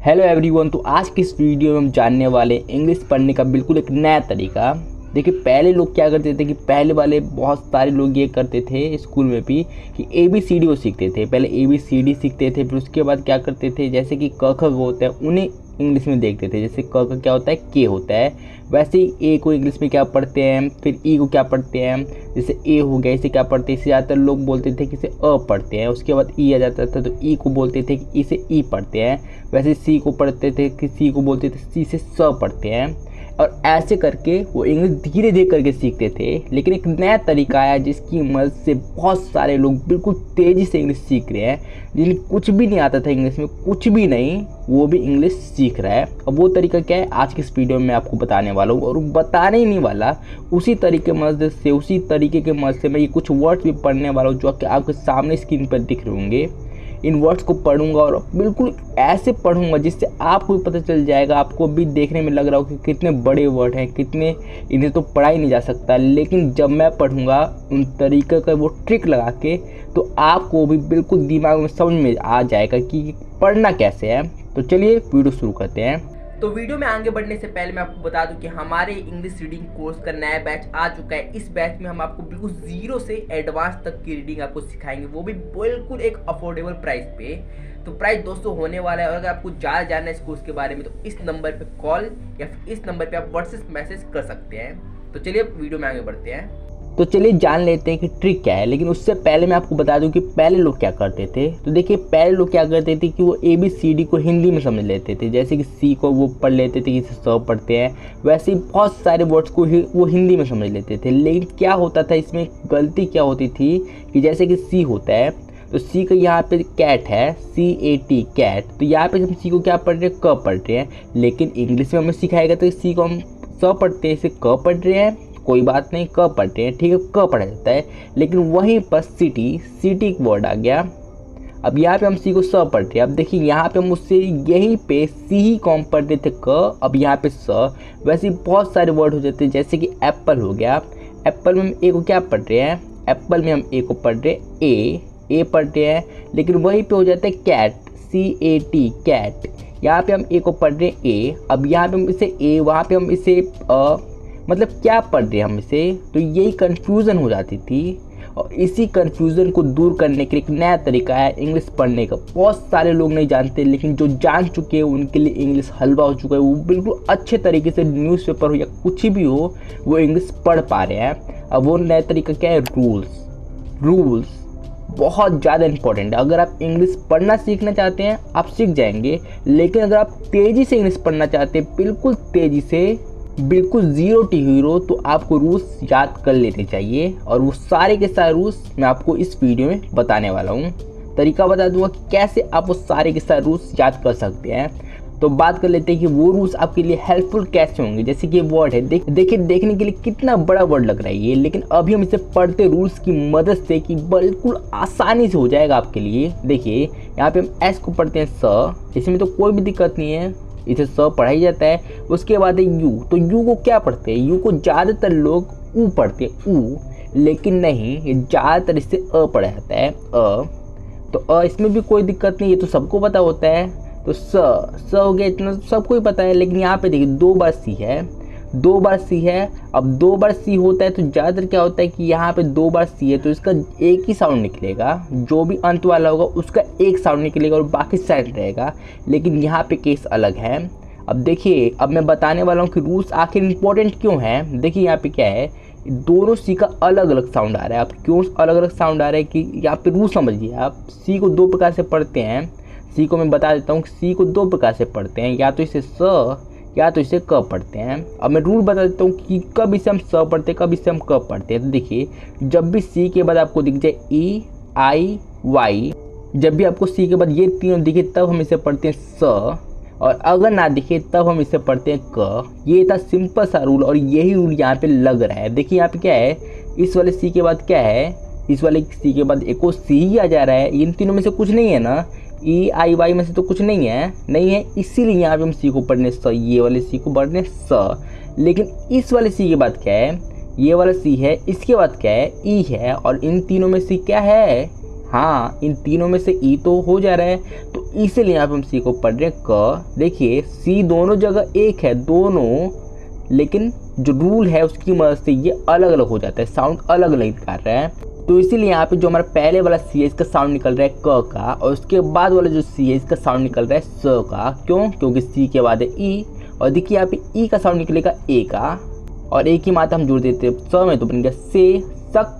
Hello everyone. तो आज की इस वीडियो में हम जानने वाले इंग्लिश पढ़ने का बिल्कुल एक नया तरीका। देखिए, पहले लोग क्या करते थे कि पहले वाले बहुत सारे लोग ये करते थे स्कूल में भी कि ABCD वो सीखते थे। पहले ABCD सीखते थे, फिर उसके बाद क्या करते थे, जैसे कि क ख होता है उन्हें इंग्लिश में देखते थे। जैसे क का क्या होता है, के होता है, वैसे ही ए को इंग्लिश में क्या पढ़ते हैं, फिर ई को क्या पढ़ते हैं। जैसे ए हो गया, इसे क्या पढ़ते हैं, इसे ज़्यादातर लोग बोलते थे कि इसे अ पढ़ते हैं। उसके बाद ई आ जाता था तो ई को बोलते थे कि इसे ई पढ़ते हैं। वैसे सी को पढ़ते थे कि सी को बोलते थे सी से स पढ़ते हैं। और ऐसे करके वो इंग्लिश धीरे धीरे करके सीखते थे। लेकिन एक नया तरीका आया जिसकी मदद से बहुत सारे लोग बिल्कुल तेज़ी से इंग्लिश सीख रहे हैं। जिन्हें कुछ भी नहीं आता था इंग्लिश में, कुछ भी नहीं, वो भी इंग्लिश सीख रहा है। अब वो तरीका क्या है, आज की इस वीडियो में आपको बताने वाला हूँ। और बताने ही नहीं वाला, उसी तरीके मदद से, उसी तरीके के मदद से मैं ये कुछ वर्ड्स भी पढ़ने वाला हूँ जो कि आपके सामने स्क्रीन पर दिख रहे होंगे। इन वर्ड्स को पढ़ूंगा और बिल्कुल ऐसे पढ़ूंगा जिससे आपको भी पता चल जाएगा। आपको भी देखने में लग रहा हो कि कितने बड़े वर्ड हैं, कितने, इन्हें तो पढ़ा ही नहीं जा सकता। लेकिन जब मैं पढ़ूंगा उन तरीके का वो ट्रिक लगा के, तो आपको भी बिल्कुल दिमाग में समझ में आ जाएगा कि पढ़ना कैसे है। तो चलिए वीडियो शुरू करते हैं। तो वीडियो में आगे बढ़ने से पहले मैं आपको बता दूं कि हमारे इंग्लिश रीडिंग कोर्स का नया बैच आ चुका है। इस बैच में हम आपको बिल्कुल जीरो से एडवांस तक की रीडिंग आपको सिखाएंगे, वो भी बिल्कुल एक अफोर्डेबल प्राइस पे। तो प्राइस दोस्तों होने वाला है। और अगर आपको ज़्यादा जानना है इस कोर्स के बारे में तो इस नंबर पे कॉल या फिर इस नंबर पे आप व्हाट्सएप मैसेज कर सकते हैं। तो चलिए वीडियो में आगे बढ़ते हैं। तो चलिए जान लेते हैं कि ट्रिक क्या है। लेकिन उससे पहले मैं आपको बता दूं कि पहले लोग क्या करते थे। तो देखिए, पहले लोग क्या करते थे कि वो ABCD को हिंदी में समझ लेते थे। जैसे कि सी को वो पढ़ लेते थे कि इसे स पढ़ते हैं, वैसे ही बहुत सारे वर्ड्स को वो हिंदी में समझ लेते थे। लेकिन क्या होता था, इसमें गलती क्या होती थी कि जैसे कि सी होता है तो सी का यहाँ पे कैट है, CAT कैट। तो यहाँ पे हम सी को क्या पढ़ रहे हैं, क पढ़ रहे हैं। लेकिन इंग्लिश में हमें सिखाएगा तो सी को हम स पढ़ते हैं, इसे क पढ़ रहे हैं, कोई बात नहीं, क पढ़ते हैं, ठीक है, क पढ़ा जाता है। लेकिन वहीं पर सिटी एक वर्ड आ गया। अब यहाँ पे हम सी को स पढ़ रहे हैं। अब देखिए, यहाँ पे हम उससे यहीं पे सी ही को हम पढ़ रहे थे क, अब यहाँ पे स। वैसे बहुत सारे वर्ड हो जाते हैं, जैसे कि एप्पल हो गया। एप्पल में हम ए को क्या पढ़ रहे हैं, एप्पल में हम ए को पढ़ रहे हैं, ए पढ़ रहे हैं। लेकिन वहीं पे हो जाता है कैट, CAT कैट। यहाँ पे हम ए को पढ़ रहे हैं ए। अब यहाँ पे हम इसे ए, वहाँ पे हम इसे मतलब क्या पढ़ रहे हैं हम इसे। तो यही कन्फ्यूज़न हो जाती थी। और इसी कन्फ्यूज़न को दूर करने के लिए एक नया तरीका है इंग्लिश पढ़ने का। बहुत सारे लोग नहीं जानते, लेकिन जो जान चुके हैं उनके लिए इंग्लिश हलवा हो चुका है। वो बिल्कुल अच्छे तरीके से न्यूज़पेपर हो या कुछ भी हो, वो इंग्लिश पढ़ पा रहे हैं। अब वो नया तरीका क्या है, रूल्स बहुत ज़्यादा इंपॉर्टेंट है। अगर आप इंग्लिश पढ़ना सीखना चाहते हैं आप सीख जाएंगे। लेकिन अगर आप तेज़ी से इंग्लिश पढ़ना चाहते हैं, बिल्कुल तेज़ी से, बिल्कुल ज़ीरो टू हीरो, तो आपको रूल्स याद कर लेने चाहिए। और वो सारे के सारे रूल्स मैं आपको इस वीडियो में बताने वाला हूँ। तरीका बता दूंगा कि कैसे आप वो सारे के सारे रूल्स याद कर सकते हैं। तो बात कर लेते हैं कि वो रूल्स आपके लिए हेल्पफुल कैसे होंगे। जैसे कि वर्ड है, देखिए देखने के लिए कितना बड़ा वर्ड लग रहा है ये, लेकिन अभी हम इसे पढ़ते रूल्स की मदद से कि बिल्कुल आसानी से हो जाएगा आपके लिए। देखिए, यहाँ पे हम एस को पढ़ते हैं स, इसमें तो कोई भी दिक्कत नहीं है, इसे स पढ़ा ही जाता है। उसके बाद है यू। तो यू को क्या पढ़ते हैं, यू को ज़्यादातर लोग ऊ पढ़ते हैं, ऊ। लेकिन नहीं, ये ज़्यादातर इससे अ पढ़ा जाता है, अ। तो इसमें भी कोई दिक्कत नहीं, ये तो सबको पता होता है। तो स हो गया, इतना सबको ही पता है। लेकिन यहाँ पे देखिए 2 बार सी है, 2 बार सी है। अब 2 बार सी होता है तो ज़्यादातर क्या होता है कि यहाँ पे 2 बार सी है तो इसका एक ही साउंड निकलेगा। जो भी अंत वाला होगा उसका एक साउंड निकलेगा और बाकी साइड रहेगा। लेकिन यहाँ पे केस अलग है। अब देखिए, अब मैं बताने वाला हूँ कि रूल्स आखिर इंपॉर्टेंट क्यों है। देखिए यहाँ पे क्या है, दोनों सी का अलग अलग साउंड आ रहा है। अब क्यों अलग अलग साउंड आ रहा है कि यहाँ पे रूल समझिए आप। सी को 2 प्रकार से पढ़ते हैं। सी को मैं बता देता हूँ कि सी को 2 प्रकार से पढ़ते हैं, या तो इसे स या तो इसे क पढ़ते हैं। अब मैं रूल बता देता हूँ कि कब इसे हम स पढ़ते हैं, कब इसे हम क पढ़ते हैं। तो देखिए, जब भी सी के बाद आपको दिख जाए EIY, जब भी आपको सी के बाद ये तीनों दिखे तब हम इसे पढ़ते हैं स। और अगर ना दिखे तब हम इसे पढ़ते हैं क। ये था सिंपल सा रूल और यही रूल यहाँ पे लग रहा है। देखिए यहाँ पे क्या है, इस वाले सी के बाद क्या है, इस वाले सी के बाद एक और सी ही आ जा रहा है। इन तीनों में से कुछ नहीं है ना, EIY में से तो कुछ नहीं है, इसीलिए यहाँ पे हम सी को पढ़ने स, ये वाले सी को पढ़ने स। लेकिन इस वाले सी के बाद क्या है, ये वाला सी है, इसके बाद क्या है, ई है। और इन तीनों में से क्या है, हाँ, इन तीनों में से ई तो हो जा रहा है। तो इसीलिए यहाँ पे हम सी को पढ़ रहे हैं क। देखिए सी दोनों जगह एक है दोनों, लेकिन जो रूल है उसकी मदद से ये अलग अलग हो जाता है, साउंड अलग अलग निकाल रहा है। तो इसीलिए यहाँ पे जो हमारा पहले वाला सी है इसका साउंड निकल रहा है क का, और उसके बाद वाला जो सी है इसका साउंड निकल रहा है स का। क्यों? क्योंकि सी के बाद है ई, और देखिए यहाँ पे ई का साउंड निकलेगा ए का, और एक ही मात्रा हम जोड़ देते हैं स में तो बन गया से, सक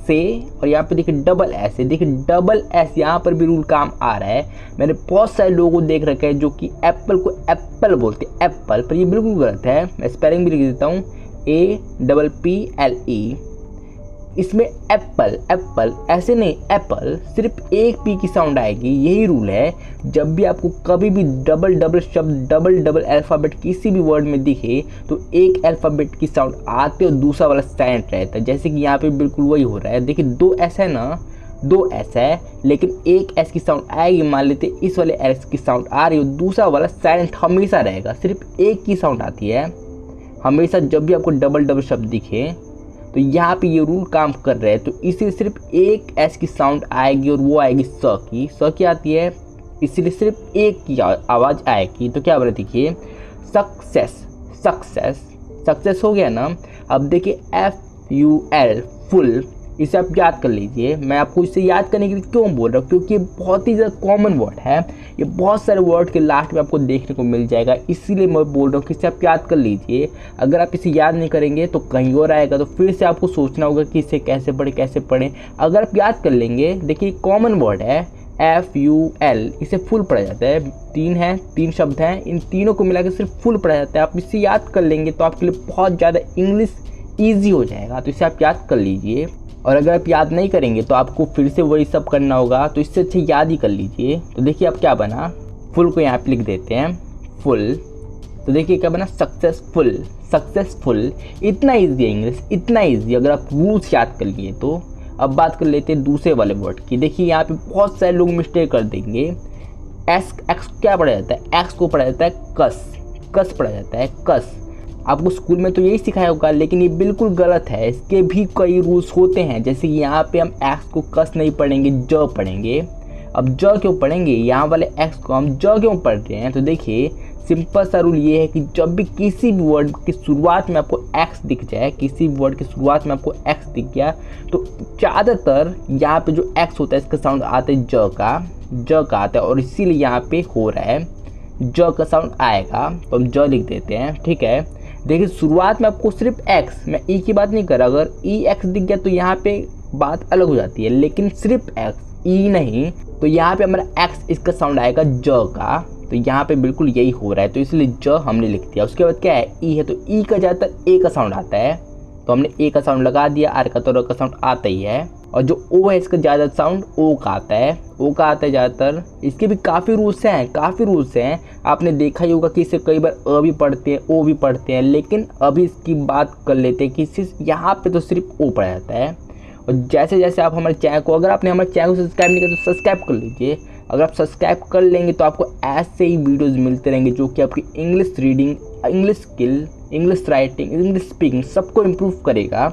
से। और यहाँ पे देखिए डबल एस है, देखिए डबल एस यहाँ पर भी रूल काम आ रहा है। मैंने बहुत सारे लोगों को देख रखा है जो कि एप्पल को एप्पल बोलते हैं एप्पल, पर ये बिल्कुल गलत है। मैं स्पेलिंग भी लिख देता हूँ APPLE। इसमें एप्पल ऐसे नहीं, एप्पल सिर्फ एक पी की साउंड आएगी। यही रूल है। जब भी आपको कभी भी डबल शब्द डबल अल्फ़ाबेट किसी भी वर्ड में दिखे तो एक अल्फ़ाबेट की साउंड आते और दूसरा वाला साइलेंट रहता है। जैसे कि यहाँ पे बिल्कुल वही हो रहा है। देखिए 2 एस है ना, 2 एस है, लेकिन एक एस की साउंड आएगी। मान लेते इस वाले एस की साउंड आ रही हो, दूसरा वाला साइलेंट हमेशा रहेगा, सिर्फ एक की साउंड आती है हमेशा। जब भी आपको डबल शब्द दिखे तो यहाँ पे ये रूल काम कर रहे हैं। तो इसीलिए सिर्फ एक एस की साउंड आएगी और वो आएगी स की आती है, इसीलिए सिर्फ एक की आवाज़ आएगी। तो क्या बोले देखिए सक्सेस हो गया ना। अब देखिए FUL फुल, इसे आप याद कर लीजिए। मैं आपको इसे याद करने के लिए क्यों बोल रहा हूँ, क्योंकि ये बहुत ही ज़्यादा कॉमन वर्ड है। ये बहुत सारे वर्ड के लास्ट में आपको देखने को मिल जाएगा, इसीलिए मैं बोल रहा हूँ कि इसे आप याद कर लीजिए। अगर आप इसे याद नहीं करेंगे तो कहीं और आएगा, तो फिर से आपको सोचना होगा कि इसे कैसे पढ़ें। अगर आप याद कर लेंगे, देखिए कॉमन वर्ड है FUL, इसे फुल पढ़ा जाता है। 3 शब्द हैं, इन तीनों को मिला के सिर्फ फुल पढ़ा जाता है। आप इसे याद कर लेंगे तो आपके लिए बहुत ज़्यादा इंग्लिश ईजी हो जाएगा। तो इसे आप याद कर लीजिए। और अगर आप याद नहीं करेंगे तो आपको फिर से वही सब करना होगा, तो इससे अच्छे याद ही कर लीजिए। तो देखिए अब क्या बना, फुल को यहाँ पे लिख देते हैं फुल। तो देखिए क्या बना, सक्सेसफुल। इतना ईजी है इंग्लिश, इतना ईजी अगर आप रूल्स याद कर लिए तो। अब बात कर लेते हैं दूसरे वाले वर्ड की। देखिए यहाँ पे बहुत सारे लोग मिस्टेक कर देंगे। एक्स क्या पढ़ा जाता है, एक्स को पढ़ा जाता है कस पढ़ा जाता है कस। आपको स्कूल में तो यही सिखाया होगा, लेकिन ये बिल्कुल गलत है। इसके भी कई रूल्स होते हैं। जैसे कि यहाँ पे हम एक्स को कस नहीं पढ़ेंगे, ज पढ़ेंगे। अब ज क्यों पढ़ेंगे, यहाँ वाले एक्स को हम ज क्यों पढ़ रहे हैं? तो देखिए सिंपल सा रूल ये है कि जब भी किसी भी वर्ड की शुरुआत में आपको एक्स दिख जाए, किसी भी वर्ड की शुरुआत में आपको एक्स दिख गया, तो ज़्यादातर यहाँ पे जो एक्स होता है इसका साउंड आता है ज का आता है, और इसीलिए यहाँ पे हो रहा है ज का साउंड आएगा। तो हम ज लिख देते हैं, ठीक है। देखिए शुरुआत में आपको सिर्फ एक्स, मैं ई की बात नहीं कर रहा, अगर ई एक्स दिख गया तो यहाँ पे बात अलग हो जाती है, लेकिन सिर्फ एक्स ई नहीं, तो यहाँ पे हमारा एक्स इसका साउंड आएगा ज का। तो यहाँ पे बिल्कुल यही हो रहा है, तो इसलिए ज हमने लिख दिया। उसके बाद क्या है, ई है, तो ई का ज़्यादातर ए का साउंड आता है, तो हमने ए का साउंड लगा दिया। आर का तो र का साउंड आता ही है, और जो ओ है इसका ज़्यादा साउंड ओ का आता है, ज़्यादातर। इसके भी काफ़ी रूल्स हैं। आपने देखा ही होगा कि इसे कई बार अ भी पढ़ते हैं, ओ भी पढ़ते हैं, लेकिन अभी इसकी बात कर लेते हैं कि सिर्फ यहाँ पे तो सिर्फ ओ पढ़ा जाता है। और जैसे जैसे आप हमारे चैनल को, अगर आपने हमारे चैनल को सब्सक्राइब नहीं किया तो सब्सक्राइब कर लीजिए। अगर आप सब्सक्राइब कर लेंगे तो आपको ऐसे ही वीडियोज़ मिलते रहेंगे जो कि आपकी English reading, English skill, English writing, English speaking सबको इम्प्रूव करेगा।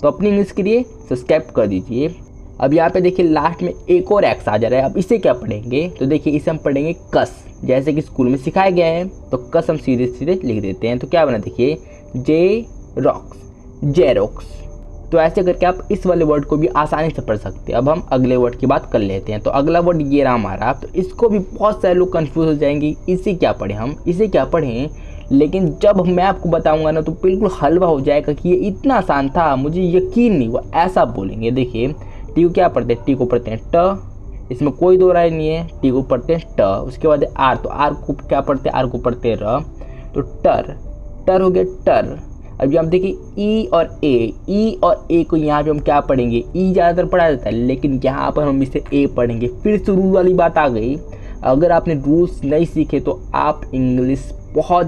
तो अपनी इंग्लिश के लिए सब्सक्राइब कर दीजिए। अब यहाँ पे देखिए लास्ट में एक और एक्स आ जा रहा है। अब इसे क्या पढ़ेंगे, तो देखिए इसे हम पढ़ेंगे कस, जैसे कि स्कूल में सिखाया गया है। तो कस हम सीधे सीधे लिख देते हैं। तो क्या बना, देखिए जेरोक्स। तो ऐसे करके आप इस वाले वर्ड को भी आसानी से पढ़ सकते हैं। अब हम अगले वर्ड की बात कर लेते हैं। तो अगला वर्ड ये रहा हमारा। तो इसको भी बहुत सारे लोग कंफ्यूज हो जाएंगे, इसे क्या पढ़ें लेकिन जब मैं आपको बताऊंगा ना तो बिल्कुल हलवा हो जाएगा कि ये इतना आसान था, मुझे यकीन नहीं हुआ, ऐसा बोलेंगे। देखिए टी को क्या पढ़ते हैं, टी को पढ़ते हैं ट, इसमें कोई दो राय नहीं है, टी को पढ़ते हैं ट। उसके बाद आर, तो आर को क्या पढ़ते हैं, आर को पढ़ते हैं र। तो टर हो गया टर। अभी हम देखिए ई और ए को यहाँ पे हम क्या पढ़ेंगे, ई ज़्यादातर पढ़ा जाता है, लेकिन यहाँ पर हम इसे ए पढ़ेंगे। फिर से रूल वाली बात आ गई। अगर आपने रूल्स नहीं सीखे तो आप इंग्लिश बहुत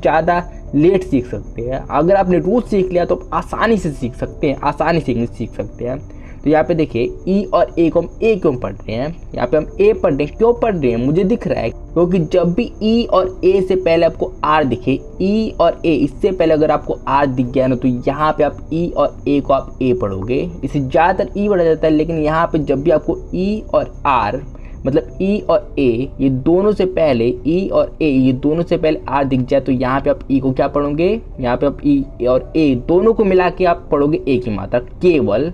ज़्यादा लेट सीख सकते हैं। अगर आपने रूल्स सीख लिया तो आप आसानी से सीख सकते हैं, आसानी से इंग्लिश सीख सकते हैं। तो यहाँ पे देखिए ई और ए को हम ए क्यों पढ़ रहे हैं, यहाँ पे हम ए पढ़ रहे हैं, क्यों पढ़ रहे हैं मुझे दिख रहा है, क्योंकि जब भी ई और ए से पहले आपको आर दिखे, ई और ए इससे पहले अगर आपको आर दिख गया ना, तो यहाँ पे आप ई और ए को आप ए पढ़ोगे। इसे ज़्यादातर ई पढ़ा जाता है, लेकिन यहाँ पे जब भी आपको ई और आर मतलब ई और ए ये दोनों से पहले, ई और ए ये दोनों से पहले आर दिख जाए, तो यहाँ पे आप ई को क्या पढ़ोगे, यहाँ पे आप ई और ए दोनों को मिला के आप पढ़ोगे ए की मात्रा केवल।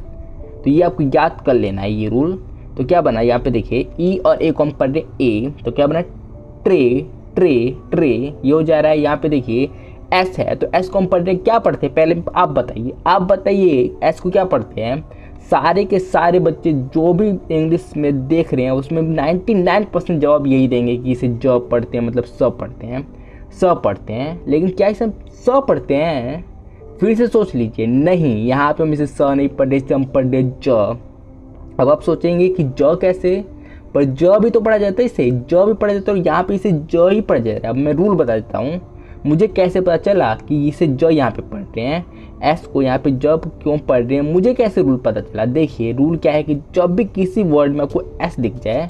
तो ये आपको याद कर लेना है ये रूल। तो क्या बना, यहाँ पे देखिए ई और ए को हम पढ़ रहे ए, तो क्या बना ट्रे ट्रे ट्रे, ये हो जा रहा है। यहाँ पे देखिए एस है, तो एस को हम पढ़ रहे क्या पढ़ते हैं, पहले आप बताइए एस को क्या पढ़ते हैं। सारे के सारे बच्चे जो भी इंग्लिश में देख रहे हैं उसमें 99% जवाब यही देंगे कि इसे ज पढ़ते हैं, मतलब स पढ़ते हैं, स पढ़ते हैं। लेकिन क्या इसे हम स पढ़ते हैं, फिर से सोच लीजिए, नहीं, यहाँ पे हम इसे स नहीं पढ़ रहे, इसे हम पढ़ रहे ज। अब आप सोचेंगे कि ज कैसे, पर ज भी तो पढ़ा जाता है, इसे ज भी पढ़ा जाता है और यहाँ पे इसे ज ही पढ़ा जाता है। अब मैं रूल बता देता हूँ, मुझे कैसे पता चला कि इसे ज यहाँ पे पढ़ रहे हैं, एस को यहाँ पे जब क्यों पढ़ रहे हैं, मुझे कैसे रूल पता चला। देखिए रूल क्या है कि जब भी किसी वर्ड में आपको एस दिख जाए,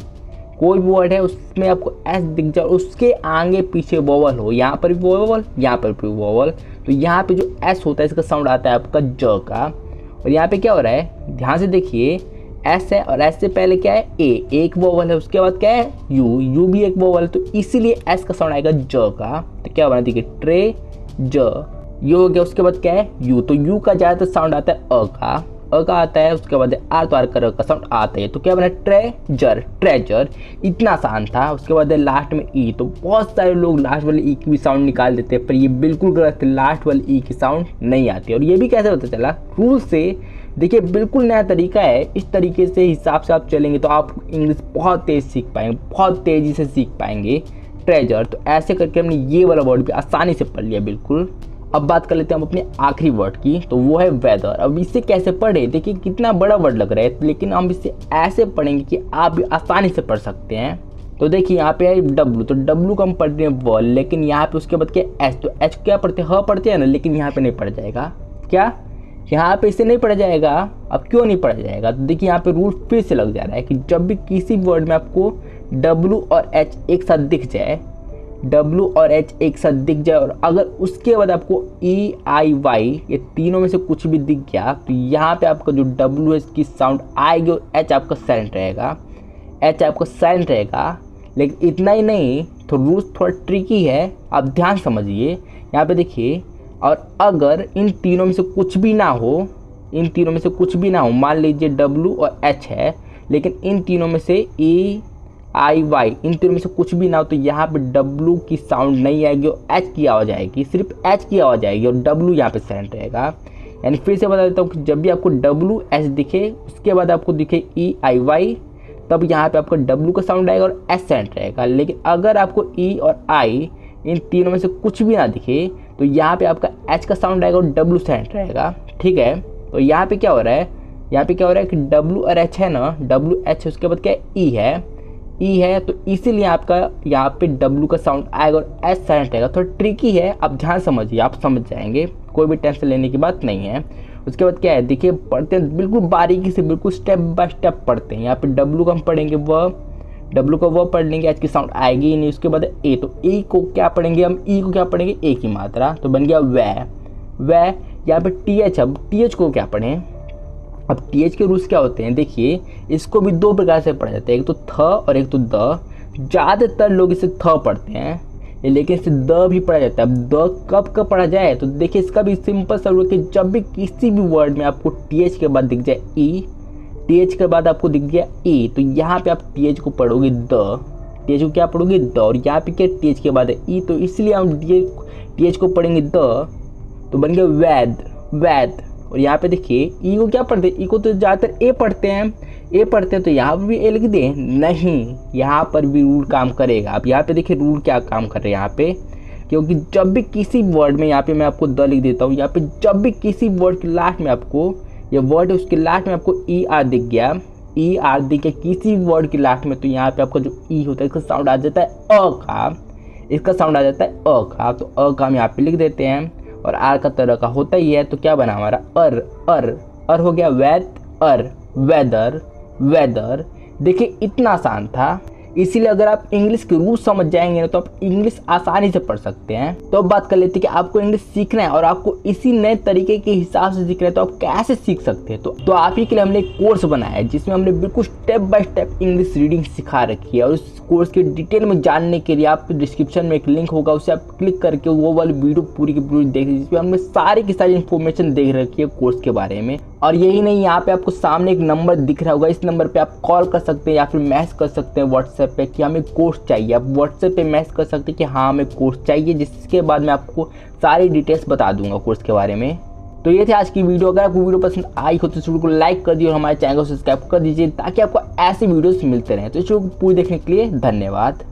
कोई भी वर्ड है उसमें आपको एस दिख जाए, उसके आगे पीछे वोवल हो, यहाँ पर भी वोवल, यहाँ पर भी वोवल, तो यहाँ पे जो एस होता है इसका साउंड आता है आपका ज का। और यहाँ पे क्या हो रहा है, ध्यान से देखिए, एस है और एस से पहले क्या है ए, एक वोवल है, उसके बाद क्या है यू, यू भी एक वोवल है, तो इसीलिए एस का साउंड आएगा ज का। तो क्या बना देखिए ट्रे ज, ये हो गया। उसके बाद क्या है यू, तो यू का ज़्यादातर साउंड आता है अ का आता है, उसके बाद आर तो आर का साउंड आता है, तो क्या बना ट्रेजर ट्रेजर, इतना आसान था। उसके बाद लास्ट में ई, तो बहुत सारे लोग लास्ट वाले ई की भी साउंड निकाल देते हैं, पर ये बिल्कुल गलत है, लास्ट वाले ई की साउंड नहीं आती। और ये भी कैसे पता चला, रूल से। देखिए बिल्कुल नया तरीका है, इस तरीके से हिसाब से आप चलेंगे तो आप इंग्लिश बहुत तेज़ सीख पाएंगे, बहुत तेज़ी से सीख पाएंगे। ट्रेजर, तो ऐसे करके हमने ये वाला वर्ड भी आसानी से पढ़ लिया बिल्कुल। अब बात कर लेते हैं हम अपने आखिरी वर्ड की, तो वो है वेदर। अब इसे कैसे पढ़े, देखिए कितना बड़ा वर्ड लग रहा है, लेकिन हम इसे ऐसे पढ़ेंगे कि आप भी आसानी से पढ़ सकते हैं। तो देखिए यहाँ पे है डब्लू, तो डब्लू का हम पढ़ रहे हैं व, लेकिन यहाँ पे उसके बाद क्या एच, तो एच क्या पढ़ते हैं, ह पढ़ते हैं ना, लेकिन यहाँ पे नहीं पढ़ जाएगा। क्या यहाँ पे इसे नहीं पढ़ा जाएगा, अब क्यों नहीं पढ़ा जाएगा, तो देखिए यहाँ पे रूल फिर से लग जा रहा है कि जब भी किसी वर्ड में आपको डब्लू और एच एक साथ दिख जाए, डब्लू और एच एक साथ दिख जाए, और अगर उसके बाद आपको ई आई वाई ये तीनों में से कुछ भी दिख गया, तो यहाँ पे आपका जो डब्लू एच की साउंड आएगी और एच आपका साइलेंट रहेगा, एच आपका साइलेंट रहेगा। लेकिन इतना ही नहीं, तो रूल्स थोड़ा ट्रिकी है, आप ध्यान समझिए। यहाँ पे देखिए, और अगर इन तीनों में से कुछ भी ना हो, इन तीनों में से कुछ भी ना हो, मान लीजिए डब्लू और एच है, लेकिन इन तीनों में से ई आई वाई इन तीनों में से कुछ भी ना हो, तो यहाँ पे डब्लू की साउंड नहीं आएगी और एच की आवाज़ आएगी, सिर्फ एच की आवाज़ आएगी और डब्लू यहाँ पे साइलेंट रहेगा। यानी फिर से बता देता हूँ कि जब भी आपको डब्लू एच दिखे, उसके बाद आपको दिखे ई आई वाई, तब यहाँ पे आपका डब्लू का साउंड आएगा और एच साइलेंट रहेगा। लेकिन अगर आपको ई और आई इन तीनों में से कुछ भी ना दिखे, तो यहाँ पे आपका एच का साउंड आएगा और डब्लू साइलेंट रहेगा। ठीक है, तो यहाँ पे क्या हो रहा है, यहाँ पे क्या हो रहा है कि डब्लू और एच है ना, डब्लू एच है, उसके बाद क्या है ई है, तो इसीलिए आपका यहाँ पे डब्लू का साउंड आएगा और एच साइलेंट रहेगा। थोड़ा ट्रिकी है, आप ध्यान समझिए, आप समझ जाएंगे, कोई भी टेंशन लेने की बात नहीं है। उसके बाद क्या है, देखिए पढ़ते हैं बिल्कुल बारीकी से, बिल्कुल स्टेप बाय स्टेप पढ़ते हैं। यहाँ पे डब्लू का हम पढ़ेंगे व, डब्लू का व पढ़ लेंगे, एच की साउंड आएगी ही नहीं। उसके बाद ए, तो ए को क्या पढ़ेंगे हम, ई को क्या पढ़ेंगे, ए की मात्रा, तो बन गया वह। यहाँ पे टी एच, अब टी एच को क्या पढ़ें, अब टी एच के रूल्स क्या होते हैं, देखिए इसको भी दो प्रकार से पढ़ा जाता है, एक तो थ और एक तो द। ज़्यादातर लोग इसे थ पढ़ते हैं, लेकिन इसे द भी पढ़ा जाता है। अब द कब पढ़ा जाए, तो देखिए इसका भी सिंपल सा रूल है कि जब भी किसी भी वर्ड में आपको टी एच के बाद दिख जाए ई, टी एच के बाद आपको दिख गया ई, तो यहाँ पे आप टी एच को पढ़ोगे द, टी एच को क्या पढ़ोगे द, और यहाँ पे क्या टी एच के बाद है ई, तो इसलिए हम टी एच को पढ़ेंगे द, तो बन गया वैद। और यहाँ पे देखिए ई को क्या पढ़ते हैं, ई को तो ज़्यादातर ए पढ़ते हैं, तो यहाँ पर भी ए लिख दें, नहीं, यहाँ पर भी रूल काम करेगा। अब यहाँ पे देखिए रूल क्या काम कर रहे हैं यहाँ पे, क्योंकि जब भी किसी वर्ड में, यहाँ पे मैं आपको द लिख देता हूँ, यहाँ पे जब भी किसी वर्ड के लास्ट में आपको, ये वर्ड है उसके लास्ट में आपको ई आर दिख गया, ई आर दिख गया किसी वर्ड के लास्ट में, तो यहाँ पे आपका जो ई होता है इसका साउंड आ जाता है अ का, इसका साउंड आ जाता है अ का, तो अ का हम यहाँ पे लिख देते हैं, और आर का तरह का होता ही है, तो क्या बना हमारा अर हो गया वैद वेदर, वेदर। देखिए इतना आसान था, इसीलिए अगर आप इंग्लिश के रूल समझ जाएंगे ना तो आप इंग्लिश आसानी से पढ़ सकते हैं। तो अब बात कर लेते हैं कि आपको इंग्लिश सीखना है और आपको इसी नए तरीके के हिसाब से सीखना है तो आप कैसे सीख सकते हैं। तो आप ही के लिए हमने एक कोर्स बनाया है जिसमें हमने बिल्कुल step by step English reading सिखा रखी है। और उस कोर्स के डिटेल में जानने के लिए आप डिस्क्रिप्शन में एक लिंक होगा, उसे आप क्लिक करके वो वाली वीडियो पूरी की पूरी देख लीजिए, जिसमें हमने सारी की सारी इन्फॉर्मेशन देख रखी है कोर्स के बारे में। और यही नहीं, यहाँ पे आपको सामने एक नंबर दिख रहा होगा, इस नंबर पे आप कॉल कर सकते हैं या फिर मैसेज कर सकते हैं व्हाट्सएप पे कि हमें कोर्स चाहिए। आप व्हाट्सएप पे मैसेज कर सकते हैं कि हाँ हमें कोर्स चाहिए, जिसके बाद मैं आपको सारी डिटेल्स बता दूंगा कोर्स के बारे में। तो ये थी आज की वीडियो। अगर आपको वीडियो पसंद आई हो तो इस वीडियो को लाइक कर दिए और हमारे चैनल को सब्सक्राइब कर दीजिए ताकि आपको ऐसे वीडियोस मिलते रहें। तो इस वीडियो को पूरी देखने के लिए धन्यवाद।